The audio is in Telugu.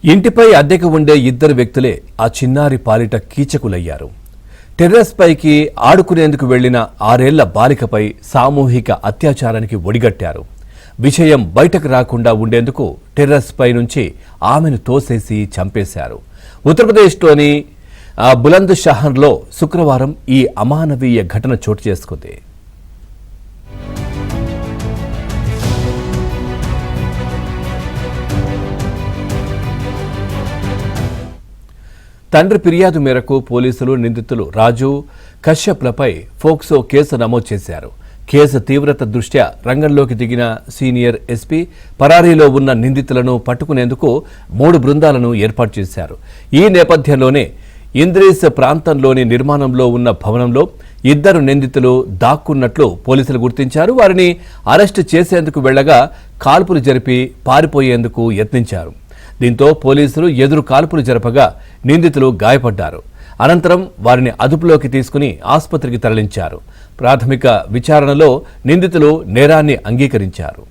ఇంటిపై అద్దెకు ఉండే ఇద్దరు వ్యక్తులే ఆ చిన్నారి పాలిట కీచకులయ్యారు. టెర్రస్ పైకి ఆడుకునేందుకు వెళ్లిన 6 ఏళ్ల బాలికపై సామూహిక అత్యాచారానికి ఒడిగట్టారు. విషయం బయటకు రాకుండా ఉండేందుకు టెర్రస్ పై నుంచి ఆమెను తోసేసి చంపేశారు. ఉత్తరప్రదేశ్లోని బులంద్ షహర్లో శుక్రవారం ఈ అమానవీయ ఘటన చోటు చేసుకుంది. తండ్రి ఫిర్యాదు మేరకు పోలీసులు నిందితులు రాజు, కశ్యప్లపై ఫోక్సో కేసు నమోదు చేశారు. కేసు తీవ్రత దృష్ట్యా రంగంలోకి దిగిన సీనియర్ ఎస్పీ పరారీలో ఉన్న నిందితులను పట్టుకునేందుకు 3 బృందాలను ఏర్పాటు చేశారు. ఈ నేపథ్యంలోనే ఇంద్రీస్ ప్రాంతంలోని నిర్మాణంలో ఉన్న భవనంలో 2 నిందితులు దాక్కున్నట్లు పోలీసులు గుర్తించారు. వారిని అరెస్టు చేసేందుకు వెళ్లగా కాల్పులు జరిపి పారిపోయేందుకు యత్నించారు. దీంతో పోలీసులు ఎదురు కాల్పులు జరపగా నిందితులు గాయపడ్డారు. అనంతరం వారిని అదుపులోకి తీసుకుని ఆసుపత్రికి తరలించారు. ప్రాథమిక విచారణలో నిందితులు నేరాన్ని అంగీకరించారు.